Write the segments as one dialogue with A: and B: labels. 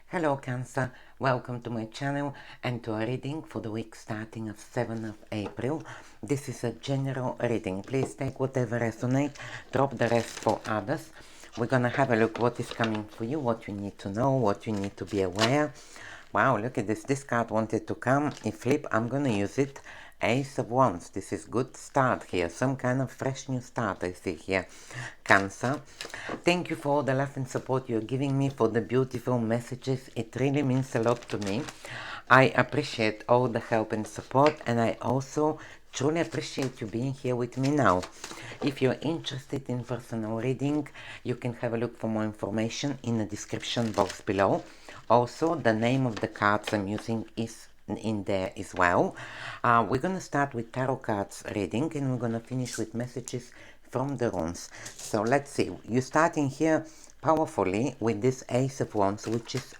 A: Hello Cancer, welcome to my channel and to a reading for the week starting of 7th of April. This is a general reading. Please take whatever resonates, drop the rest for others. We're gonna have a look what is coming for you, what you need to know, what you need to be aware. Wow, look at this. This card wanted to come. If flip, I'm gonna use it. Ace of Wands. This is good start here. Some kind of fresh new start I see here. Cancer. Thank you for all the love and support you're giving me, for the beautiful messages. It really means a lot to me. I appreciate all the help and support, and I also truly appreciate you being here with me now. If you're interested in personal reading, you can have a look for more information in the description box below. Also, the name of the cards I'm using is in there as well. We're going to start with tarot cards reading, and we're going to finish with messages from the runes. So let's see. You're starting here powerfully with this Ace of Wands, which is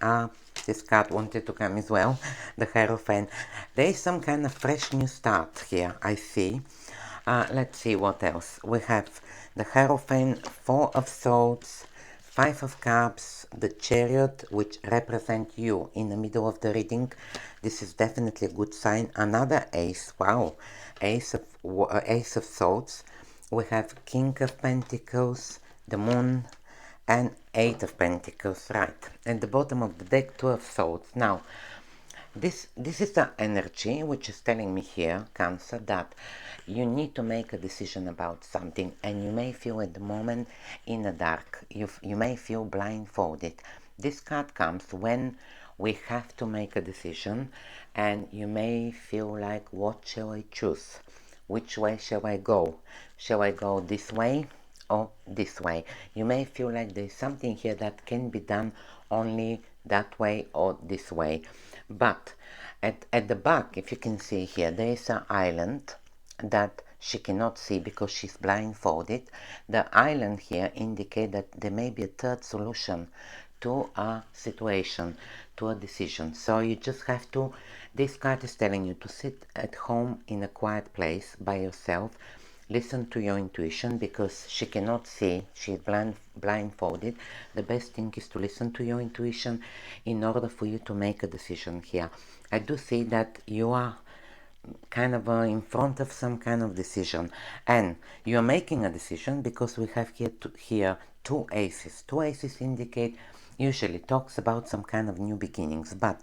A: this card wanted to come as well, the Hierophant. There is some kind of fresh new start here, I see. Let's see what else. We have the Hierophant, Four of Swords, Five of Cups, the Chariot, which represent you in the middle of the reading. This is definitely a good sign. Another Ace, wow, Ace of Swords. We have King of Pentacles, the Moon, and Eight of Pentacles, right. At the bottom of the deck, Two of Swords. Now, this is the energy which is telling me here, Cancer, that you need to make a decision about something, and you may feel at the moment in the dark. You may feel blindfolded. This card comes when we have to make a decision, and you may feel like, what shall I choose? Which way shall I go? Shall I go this way or this way? You may feel like there's something here that can be done only that way or this way. But at the back, if you can see here, there is an island that she cannot see because she's blindfolded. The island here indicates that there may be a third solution to a situation, to a decision. So you just have to, this card is telling you to sit at home in a quiet place by yourself, listen to your intuition, because she cannot see, she's blindfolded. The best thing is to listen to your intuition in order for you to make a decision here. I do see that you are kind of in front of some kind of decision, and you are making a decision because we have here two aces. Two aces indicate, usually talks about some kind of new beginnings, but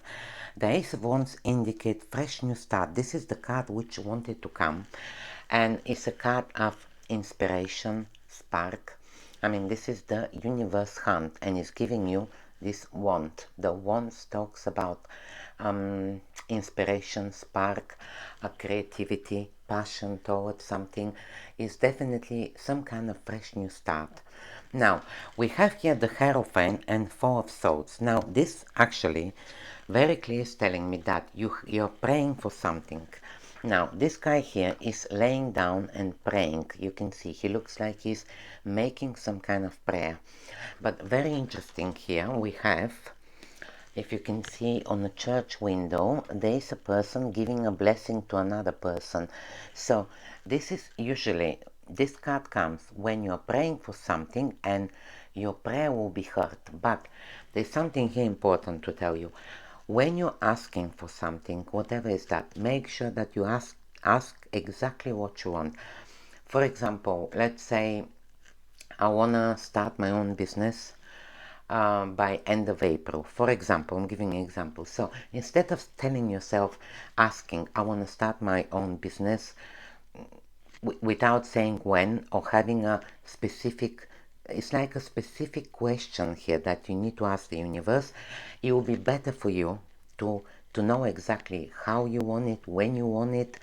A: the Ace of Wands indicate fresh new start. This is the card which wanted to come, and it's a card of inspiration, spark. I mean, this is the universe hunt, and it's giving you this wand. The wand talks about inspiration, spark, creativity, passion towards something. Is definitely some kind of fresh new start. Now, we have here the Hierophant and Four of Swords. Now, this actually very clear is telling me that you're praying for something. Now, this guy here is laying down and praying. You can see he looks like he's making some kind of prayer. But very interesting here, we have, if you can see on the church window, there is a person giving a blessing to another person. So this is usually, this card comes when you're praying for something and your prayer will be heard. But there's something here important to tell you. When you're asking for something, whatever is that, make sure that you ask exactly what you want. For example, let's say I want to start my own business by end of April. For example, I'm giving an example. So instead of telling yourself, asking, I want to start my own business, without saying when or having a specific, it's like a specific question here that you need to ask the universe. It will be better for you to know exactly how you want it, when you want it.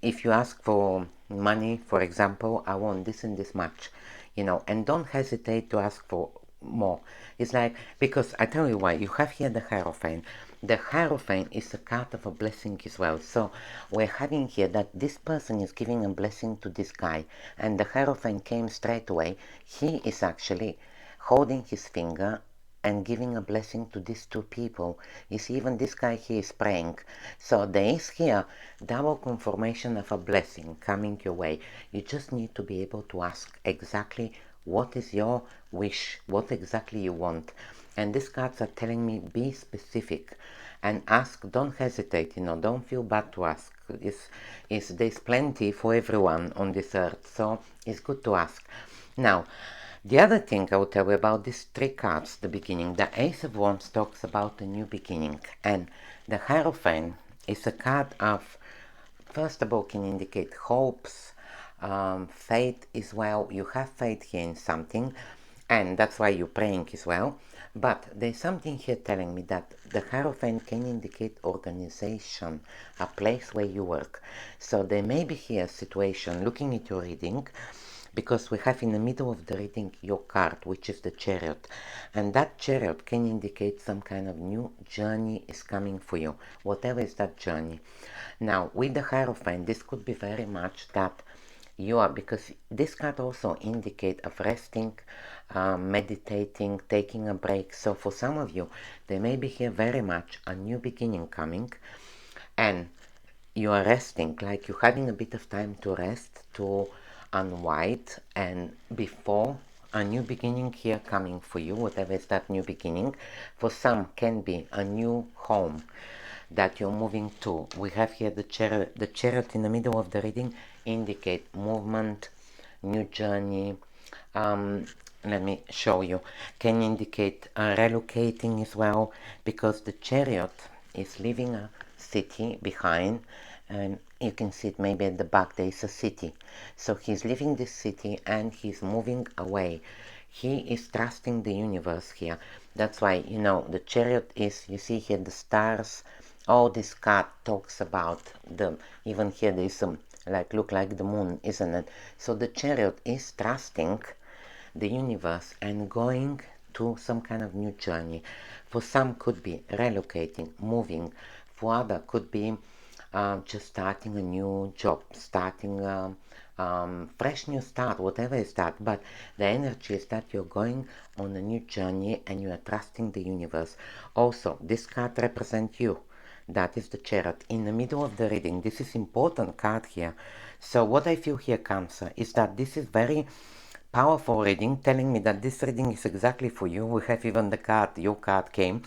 A: If you ask for money, for example, I want this and this much, and don't hesitate to ask for more. It's like, because I tell you why, you have here the Hierophant. The Hierophant is a card of a blessing as well. So we're having here that this person is giving a blessing to this guy, and the Hierophant came straight away. He is actually holding his finger and giving a blessing to these two people. You see, even this guy here is praying. So there is here double confirmation of a blessing coming your way. You just need to be able to ask exactly what is your wish, what exactly you want. And these cards are telling me be specific and ask. Don't hesitate, don't feel bad to ask. There's plenty for everyone on this earth, so it's good to ask. Now, the other thing I will tell you about these three cards, the beginning. The Ace of Wands talks about a new beginning, and the Hierophant is a card of, first of all, can indicate hopes, faith as well. You have faith here in something, and that's why you're praying as well. But there's something here telling me that the Hierophant can indicate organization, a place where you work. So there may be here a situation, looking at your reading, because we have in the middle of the reading your card, which is the Chariot, and that Chariot can indicate some kind of new journey is coming for you, whatever is that journey. Now with the Hierophant, this could be very much that you are, because this card also indicate of resting, meditating, taking a break. So for some of you, there may be here very much a new beginning coming, and you are resting, like you're having a bit of time to rest, to unwind, and before a new beginning here coming for you, whatever is that new beginning. For some can be a new home that you're moving to. We have here the chariot in the middle of the reading indicate movement, new journey. Let me show you. Can indicate relocating as well, because the chariot is leaving a city behind, and you can see it maybe at the back. There is a city, so he's leaving this city and he's moving away. He is trusting the universe here. That's why, the chariot is, you see here the stars. All this card talks about the, even here there is some look like the moon, isn't it? So the chariot is trusting the universe and going to some kind of new journey. For some could be relocating, moving. For other could be just starting a new job, starting fresh new start, whatever is that. But the energy is that you're going on a new journey and you are trusting the universe. Also, this card represents you. That is the chariot in the middle of the reading. This is important card here. So what I feel here, Cancer, is that this is very powerful reading, telling me that this reading is exactly for you. We have even the card, your card came.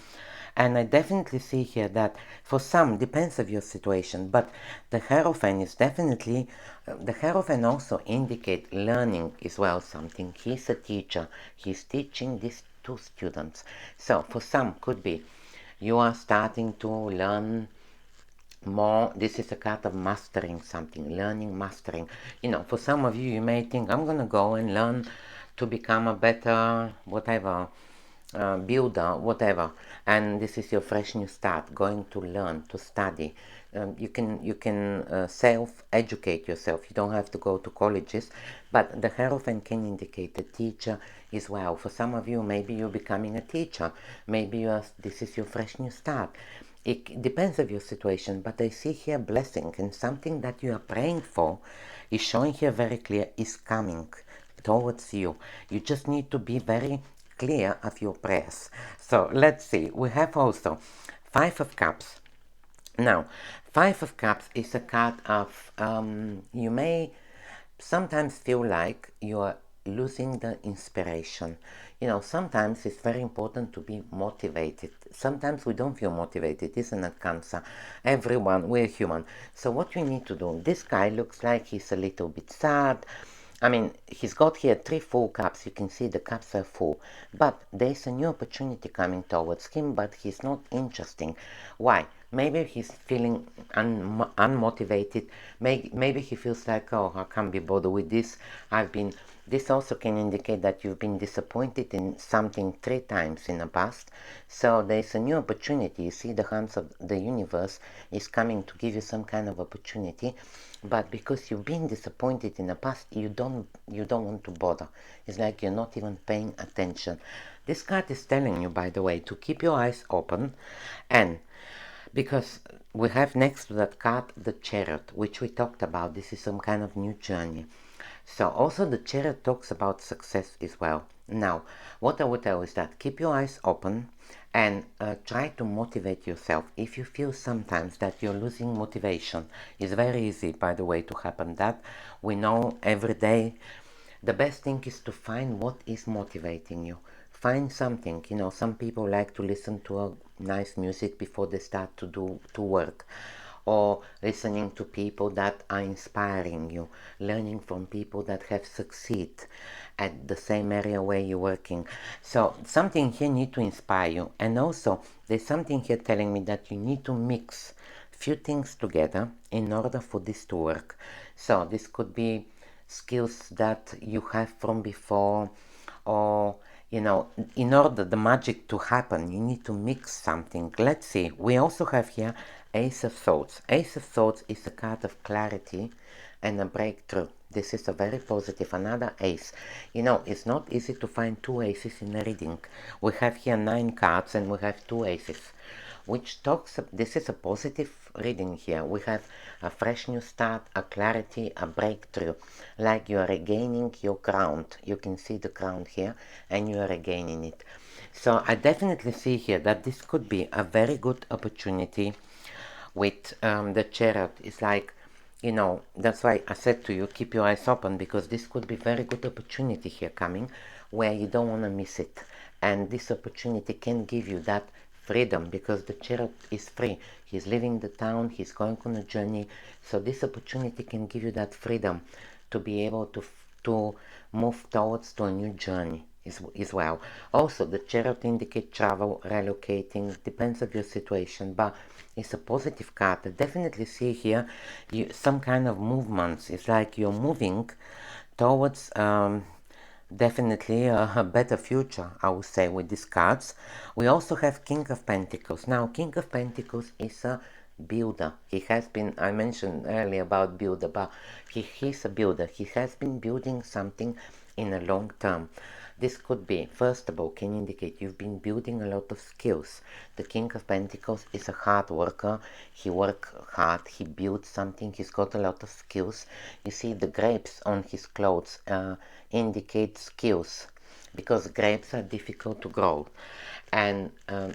A: And I definitely see here that for some, depends of your situation, but the Hierophant is definitely, the Hierophant also indicate learning as well something. He's a teacher. He's teaching these two students. So for some, could be you are starting to learn more. This is a card of mastering something, learning, mastering. For some of you, you may think, I'm gonna go and learn to become a better whatever, builder, whatever, and this is your fresh new start, going to learn, to study. You can self-educate yourself. You don't have to go to colleges, but the Hierophant can indicate a teacher as well. For some of you, maybe you're becoming a teacher. Maybe this is your fresh new start. It depends on your situation, but I see here blessing, and something that you are praying for is showing here very clear is coming towards you. You just need to be very clear of your prayers. So let's see. We have also Five of Cups. Now, Five of Cups is a card of, you may sometimes feel like you are losing the inspiration. Sometimes it's very important to be motivated. Sometimes we don't feel motivated, isn't it, Cancer? Everyone, we're human. So what we need to do, this guy looks like he's a little bit sad. I mean, he's got here 3 full cups. You can see the cups are full. But there's a new opportunity coming towards him, but he's not interesting. Why? Maybe he's feeling unmotivated. Maybe he feels like, oh, I can't be bothered with this. This also can indicate that you've been disappointed in something 3 times in the past. So there's a new opportunity. You see, the hands of the universe is coming to give you some kind of opportunity. But because you've been disappointed in the past, you don't want to bother. It's like you're not even paying attention. This card is telling you, by the way, to keep your eyes open, and because we have next to that card the Chariot, which we talked about. This is some kind of new journey. So also the Chariot talks about success as well. Now, what I would tell is that keep your eyes open and try to motivate yourself. If you feel sometimes that you're losing motivation, it's very easy, by the way, to happen. That we know every day the best thing is to find what is motivating you. Find something. Some people like to listen to a nice music before they start to work, or listening to people that are inspiring you, learning from people that have succeed at the same area where you're working. So something here need to inspire you. And also there's something here telling me that you need to mix few things together in order for this to work. So this could be skills that you have from before, or in order the magic to happen, you need to mix something. Let's see, we also have here Ace of Swords. Ace of Swords is a card of clarity and a breakthrough. This is a very positive, another ace. It's not easy to find two aces in a reading. We have here 9 cards and we have 2 aces, which talks, this is a positive reading here. We have a fresh new start, a clarity, a breakthrough, like you are regaining your ground. You can see the ground here and you are regaining it. So I definitely see here that this could be a very good opportunity with the Chariot. It's like, that's why I said to you, keep your eyes open, because this could be very good opportunity here coming where you don't want to miss it. And this opportunity can give you that freedom, because the Chariot is free. He's leaving the town, he's going on a journey. So this opportunity can give you that freedom to be able to move towards to a new journey as well. Also, the Chariot indicates travel, relocating, depends on your situation, but it's a positive card. I definitely see here some kind of movements. It's like you're moving towards definitely a better future, I would say, with these cards. We also have King of Pentacles. Now, King of Pentacles is a builder. He has been, I mentioned earlier about builder, but he's a builder. He has been building something in a long term. This could be, first of all, can indicate you've been building a lot of skills. The King of Pentacles is a hard worker. He works hard, he builds something, he's got a lot of skills. You see the grapes on his clothes indicate skills, because grapes are difficult to grow. And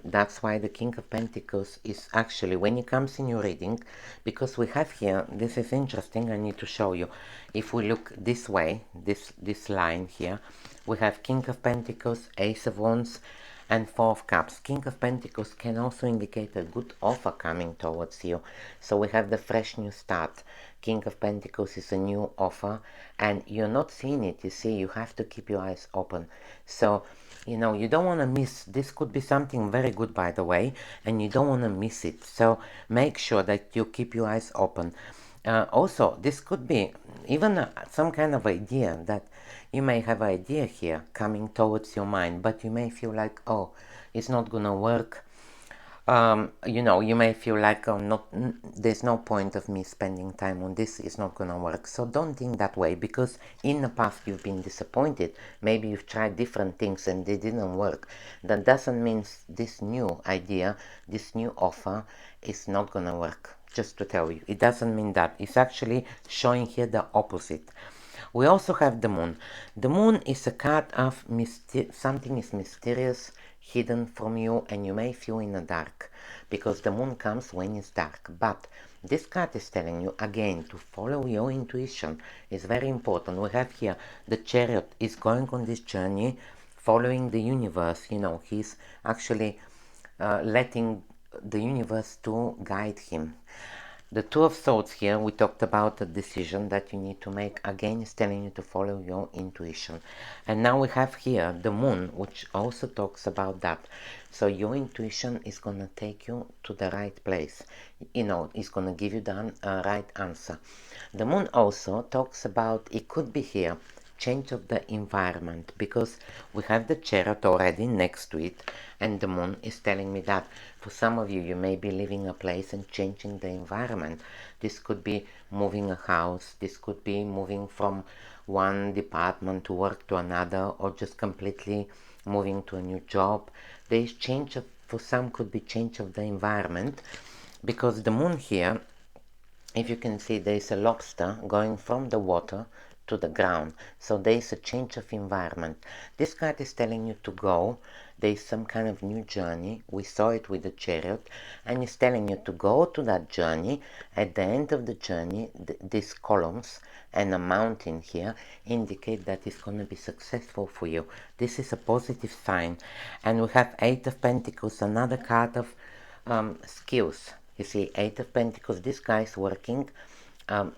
A: that's why the King of Pentacles is actually, when it comes in your reading, because we have here, this is interesting, I need to show you. If we look this way, this line here, we have King of Pentacles, Ace of Wands, and Four of Cups. King of Pentacles can also indicate a good offer coming towards you. So we have the fresh new start. King of Pentacles is a new offer, and you're not seeing it. You see, you have to keep your eyes open. So you don't want to miss. This could be something very good, by the way, and you don't want to miss it. So make sure that you keep your eyes open. Also, this could be even some kind of idea that you may have an idea here coming towards your mind, but you may feel like, oh, it's not gonna work. You may feel like, oh, there's no point of me spending time on this, it's not gonna work. So don't think that way, because in the past you've been disappointed. Maybe you've tried different things and they didn't work. That doesn't mean this new idea, this new offer is not gonna work. Just to tell you, it doesn't mean that. It's actually showing here the opposite. We also have the Moon. The Moon is a card of something is mysterious, hidden from you, and you may feel in the dark, because the Moon comes when it's dark. But this card is telling you, again, to follow your intuition is very important. We have here the Chariot is going on this journey, following the universe. He's actually letting the universe to guide him. The Two of Swords here, we talked about the decision that you need to make. Again, is telling you to follow your intuition. And now we have here the Moon, which also talks about that. So your intuition is going to take you to the right place. It's going to give you the right answer. The Moon also talks about, it could be here, change of the environment, because we have the Chariot already next to it, and the Moon is telling me that for some of you, you may be leaving a place and changing the environment. This could be moving a house, this could be moving from one department to work to another, or just completely moving to a new job. There is change of, for some could be change of the environment, because the Moon here, if you can see, there is a lobster going from the water to the ground. So there is a change of environment. This card is telling you to go. There is some kind of new journey. We saw it with the chariot, and it's telling you to go to that journey. At the end of the journey, these columns and a mountain here indicate that it's going to be successful for you. This is a positive sign. And we have Eight of Pentacles, another card of skills. You see, Eight of Pentacles, this guy is working.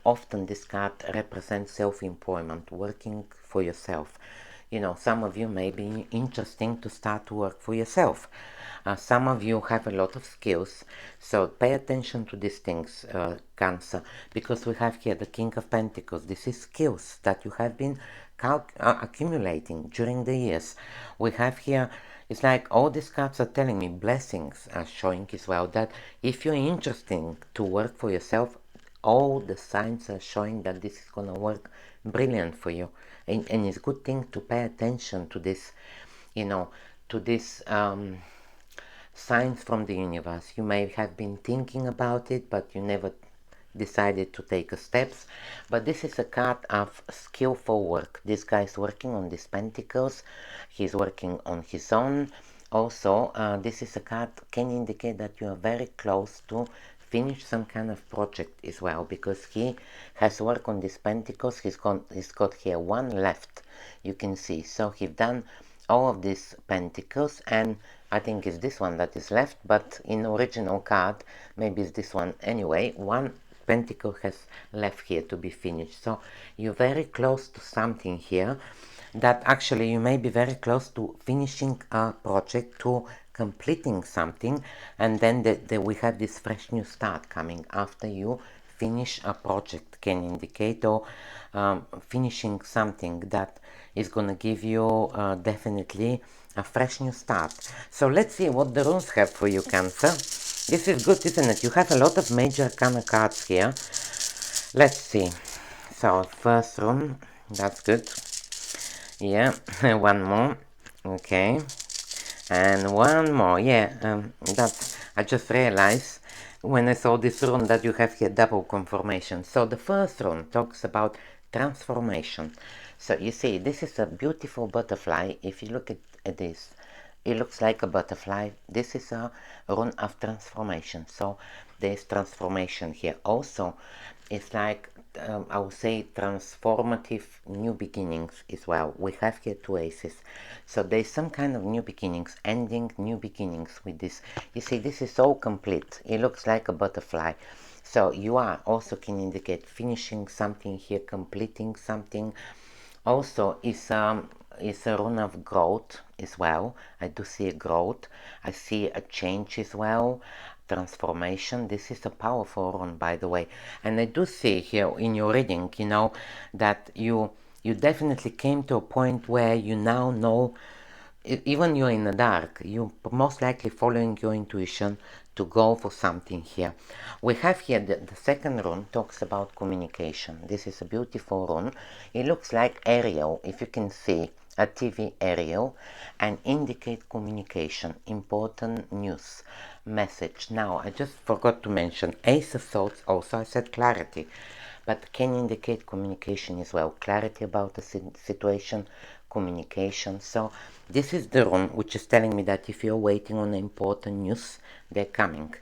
A: Often this card represents self-employment, working for yourself. You know, some of you may be interesting to start to work for yourself. Some of you have a lot of skills, so pay attention to these things, Cancer, because we have here the King of Pentacles. This is skills that you have been accumulating during the years. We have here, it's like all these cards are telling me blessings are showing as well, that if you're interested to work for yourself, all the signs are showing that this is going to work brilliant for you. And it's a good thing to pay attention to this, you know, to this signs from the universe. You may have been thinking about it, but you never decided to take steps. But this is a card of skillful work. This guy is working on these pentacles. He's working on his own. Also, this is a card can indicate that you are very close to finish some kind of project as well, because he has worked on these pentacles. He's got here one left, you can see. So he's done all of these pentacles, and I think it's this one that is left, but in original card maybe it's this one. Anyway, one pentacle has left here to be finished. So you're very close to something here, that actually you may be very close to finishing a project, to completing something, and then we have this fresh new start coming after you finish a project, can indicate, or finishing something that is going to give you definitely a fresh new start. So let's see what the runes have for you, Cancer. This is good, isn't it? You have a lot of major kind of cards here. Let's see. So first rune, that's good. Yeah, one more. Okay, and one more. Yeah, that's, I just realized when I saw this rune that you have here double confirmation. So the first rune talks about transformation. So you see, this is a beautiful butterfly. If you look at this, it looks like a butterfly. This is a rune of transformation. So there's transformation here. Also, it's like I would say transformative new beginnings as well. We have here two aces. So there's some kind of new beginnings, ending new beginnings with this. You see, this is so complete. It looks like a butterfly. So you are also can indicate finishing something here, completing something. Also, it's a rune of growth as well. I do see a growth. I see a change as well. Transformation. This is a powerful rune, by the way. And I do see here in your reading, you know, that you definitely came to a point where you now know, even you're in the dark, you most likely following your intuition to go for something here. We have here the second rune talks about communication. This is a beautiful rune. It looks like aerial, if you can see a TV aerial, and indicate communication, important news, message. Now, I just forgot to mention Ace of Swords. Also, I said clarity, but can indicate communication as well. Clarity about the situation, communication. So this is the rune which is telling me that if you're waiting on important news, they're coming.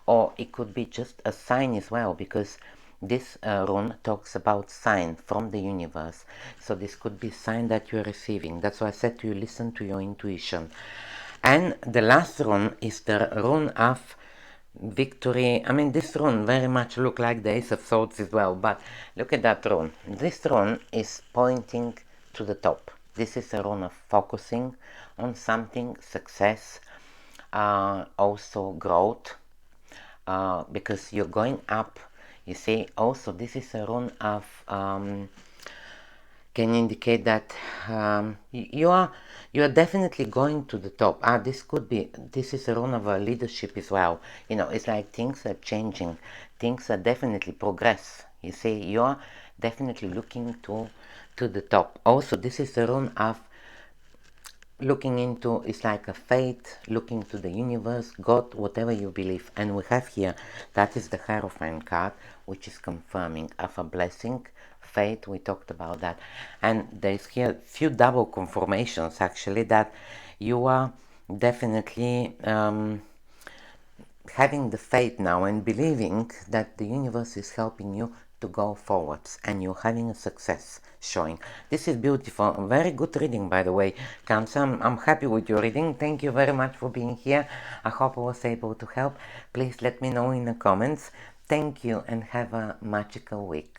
A: Or it could be just a sign as well, because this rune talks about sign from the universe. So this could be a sign that you're receiving. That's why I said to you, listen to your intuition. And the last rune is the rune of victory. I mean, this rune very much look like the Ace of Swords as well, but look at that rune. This rune is pointing to the top. This is a rune of focusing on something, success, also growth, because you're going up. You see, also this is a rune of can indicate that you are definitely going to the top. This could be, this is a rune of leadership as well. You know, it's like things are changing, things are definitely progress. You see, you are definitely looking to the top. Also, this is a rune of looking into, it's like a faith, looking to the universe, God, whatever you believe. And we have here, that is the Hierophant card, which is confirming of a blessing, faith, we talked about that. And there's here few double confirmations actually, that you are definitely having the faith now and believing that the universe is helping you to go forwards, and you're having a success showing. This is beautiful. Very good reading, by the way, Cancer. I'm happy with your reading. Thank you very much for being here. I hope I was able to help. Please let me know in the comments. Thank you and have a magical week.